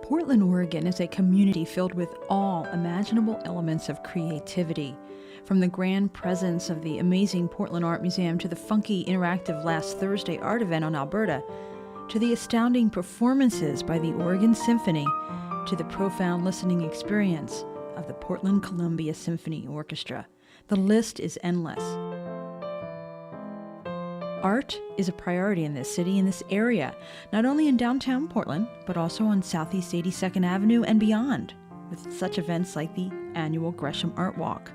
Portland, Oregon is a community filled with all imaginable elements of creativity. From the grand presence of the amazing Portland Art Museum to the funky interactive Last Thursday art event on Alberta, to the astounding performances by the Oregon Symphony, to the profound listening experience of the Portland Columbia Symphony Orchestra. The list is endless. Art is a priority in this city, in this area, not only in downtown Portland, but also on Southeast 82nd Avenue and beyond, with such events like the annual Gresham Art Walk.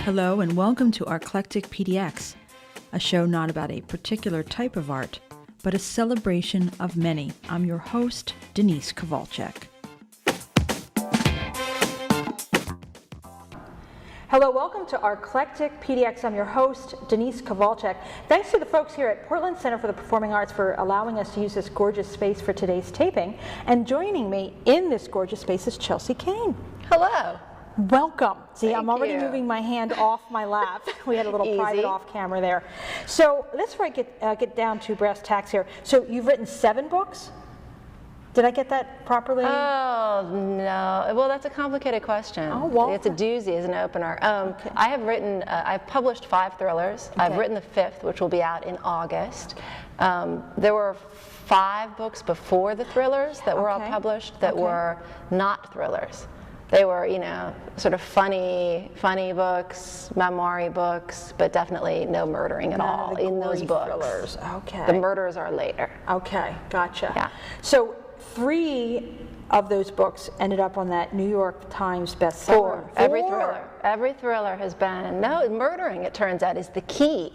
Hello and welcome to ArtclecticPDX, a show not about a particular type of art, but a celebration of many. I'm your host, Dennise Kowalczyk. Hello, welcome to ArtclecticPDX. I'm your host, Dennise Kowalczyk. Thanks to the folks here at Portland Center for the Performing Arts for allowing us to use this gorgeous space for today's taping. And joining me in this gorgeous space is Chelsea Cain. Hello. Welcome. See, Thank I'm already you. moving my hand off my lap. We had a little private off camera there. So let's get down to brass tacks here. So you've written 7 books? Did I get that properly? Oh, no. Well, that's a complicated question. Oh, well. It's a doozy as an opener. Okay. I have written, I've published 5 thrillers. Okay. I've written the 5th, which will be out in August. There were 5 books before the thrillers that were all published that were not thrillers. They were, you know, sort of funny books, memoir-y books, but definitely no murdering at all in those books. Thrillers. Okay. The murders are later. Okay, gotcha. Yeah. So 3 of those books ended up on that New York Times bestseller. 4. Every thriller has been, murdering, it turns out, is the key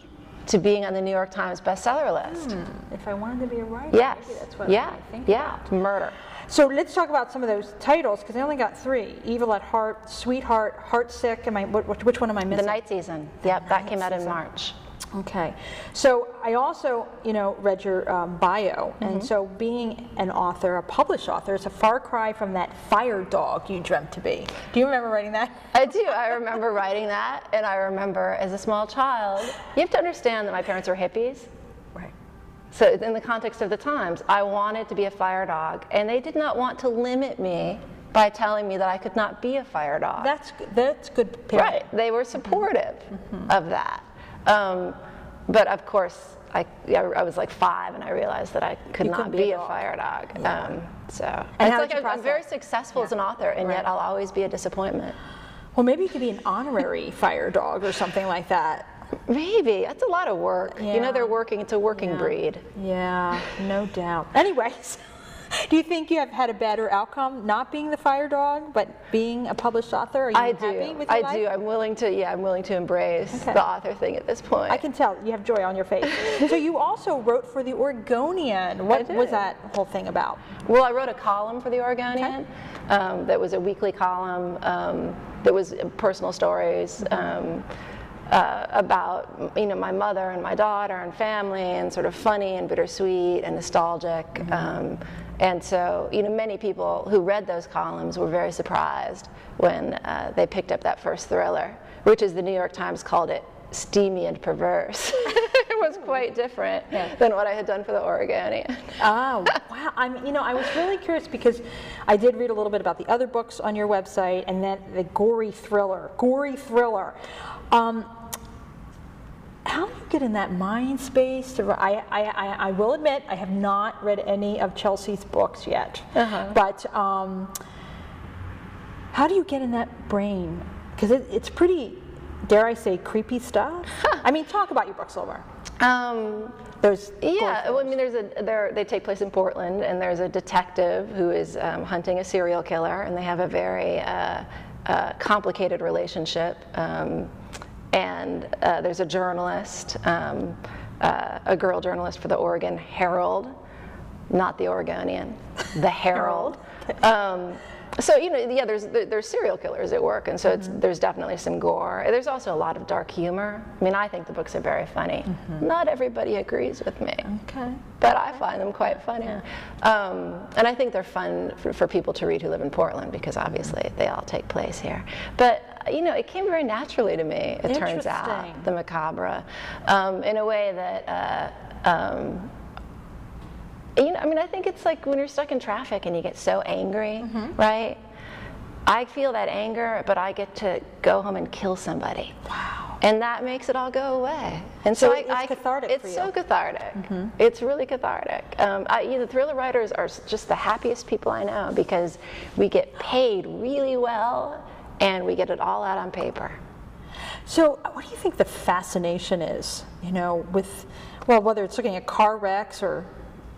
to being on the New York Times bestseller list. If I wanted to be a writer, Yes. maybe that's what Yeah. I think. Yeah. Murder. So let's talk about some of those titles, because I only got 3. Evil at Heart, Sweetheart, Heartsick. Which one am I missing? The Night Season. Yep, that came out in March. Okay. So I also, read your bio, and so being an author, a published author, is a far cry from that fire dog you dreamt to be. Do you remember writing that? I do. I remember writing that, and I remember as a small child, you have to understand that my parents are hippies. Right. So in the context of the times, I wanted to be a fire dog, and they did not want to limit me by telling me that I could not be a fire dog. That's good. Period. Right. They were supportive of that. But of course, I was like 5, and I realized that I could not be a fire dog. Yeah. So And it's how like did you I'm very successful as an author, and yet I'll always be a disappointment. Well, maybe you could be an honorary fire dog or something like that. Maybe. That's a lot of work. Yeah. You know, it's a working breed. Yeah, no doubt. Anyways, do you think you have had a better outcome not being the fire dog, but being a published author? Are you happy with your life? I do. I'm willing to embrace the author thing at this point. I can tell. You have joy on your face. So you also wrote for the Oregonian. What was that whole thing about? Well, I wrote a column for the Oregonian that was a weekly column that was personal stories about my mother and my daughter and family, and sort of funny and bittersweet and nostalgic. And so, many people who read those columns were very surprised when they picked up that first thriller, which, as the New York Times called it, steamy and perverse. It was quite different than what I had done for the Oregonian. Oh, wow. I was really curious because I did read a little bit about the other books on your website, and then the gory thriller. How do you get in that mind space? I will admit I have not read any of Chelsea's books yet, but how do you get in that brain? Because it's pretty, dare I say, creepy stuff. I mean, talk about your books a little more. They take place in Portland, and there's a detective who is hunting a serial killer, and they have a very complicated relationship. And there's a journalist, a girl journalist for the Oregon Herald, not the Oregonian, the Herald. So there's serial killers at work, and so there's definitely some gore. There's also a lot of dark humor. I mean, I think the books are very funny. Not everybody agrees with me, but I find them quite funny. And I think they're fun for people to read who live in Portland, because obviously they all take place here. But it came very naturally to me, it turns out, the macabre, in a way that I think it's like when you're stuck in traffic and you get so angry, right? I feel that anger, but I get to go home and kill somebody. Wow. And that makes it all go away. And so it's cathartic for you. It's so cathartic. It's really cathartic. The thriller writers are just the happiest people I know, because we get paid really well and we get it all out on paper. So what do you think the fascination is, with, whether it's looking at car wrecks or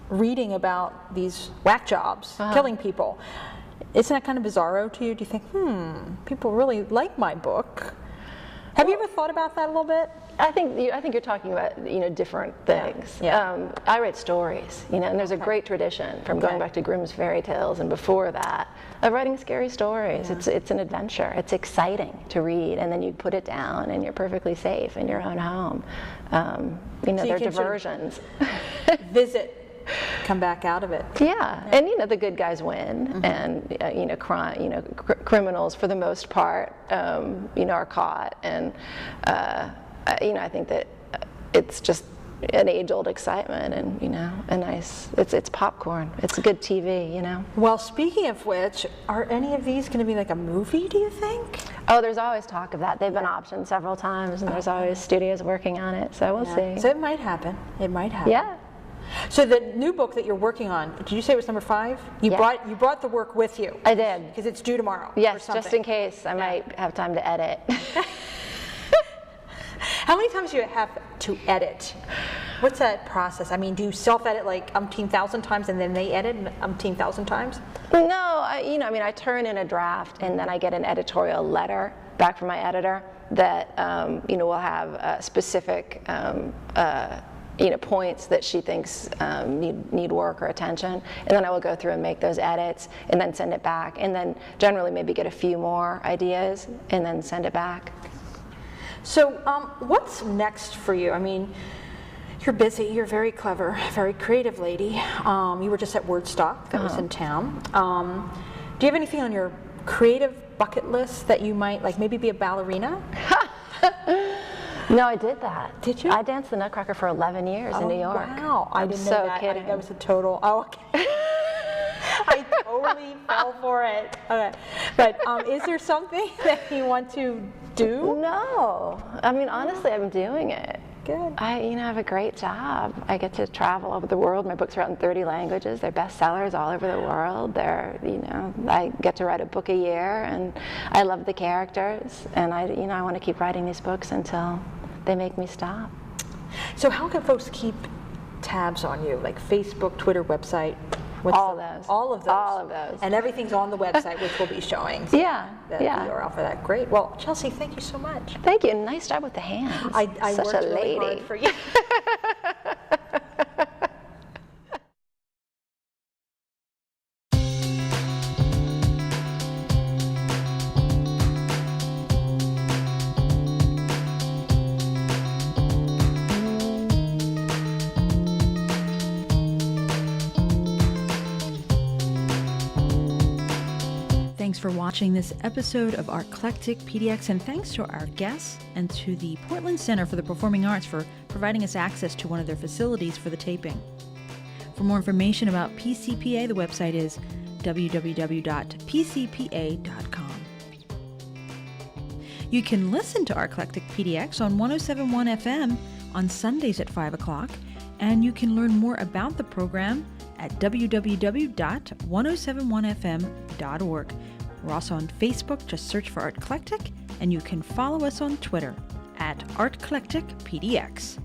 reading about these whack jobs, killing people? Isn't that kind of bizarro to you? Do you think, people really like my book? Have you ever thought about that a little bit? I think you're talking about different things. Yeah. I write stories, and there's a great tradition from going back to Grimm's fairy tales and before that of writing scary stories. It's an adventure. It's exciting to read, and then you put it down and you're perfectly safe in your own home. They're diversions. Visit. Come back out of it. Yeah, and the good guys win, and criminals for the most part, are caught, and I think that it's just an age-old excitement, and a nice. It's popcorn. It's good TV, Well, speaking of which, are any of these going to be like a movie? Do you think? Oh, there's always talk of that. They've been optioned several times, and there's always studios working on it. So we'll see. So it might happen. Yeah. So the new book that you're working on, did you say it was number 5? You brought the work with you. I did. Because it's due tomorrow. Yes, just in case I might have time to edit. How many times do you have to edit? What's that process? I mean, do you self-edit like umpteen thousand times and then they edit umpteen thousand times? No, I turn in a draft and then I get an editorial letter back from my editor that will have specific points that she thinks need work or attention, and then I will go through and make those edits and then send it back, and then generally maybe get a few more ideas and then send it back. So what's next for you? I mean, you're busy, you're very clever, very creative lady. You were just at Wordstock that was in town. Do you have anything on your creative bucket list that you might, like maybe be a ballerina? No, I did that. Did you? I danced the Nutcracker for 11 years in New York. Wow, I didn't know that. Kidding. That was a total. Oh, okay. I totally fell for it. Okay, but is there something that you want to do? No, I mean honestly, I'm doing it. Good. I have a great job. I get to travel over the world. My books are out in 30 languages. They're bestsellers all over the world. I get to write a book a year, and I love the characters. And I want to keep writing these books until they make me stop. So how can folks keep tabs on you, like Facebook, Twitter, website? All of those. All of those. All of those. And everything's on the website, which we'll be showing. So yeah. The URL for that. Great. Well, Chelsea, thank you so much. Thank you. Nice job with the hands. I Such worked a really lady. hard for you. Thanks for watching this episode of ArtclecticPDX, and thanks to our guests and to the Portland Center for the Performing Arts for providing us access to one of their facilities for the taping. For more information about PCPA, the website is www.pcpa.com. You can listen to ArtclecticPDX on 107.1 FM on Sundays at 5 o'clock, and you can learn more about the program at www.1071fm.org. We're also on Facebook, just search for Artclectic, and you can follow us on Twitter at ArtclecticPDX.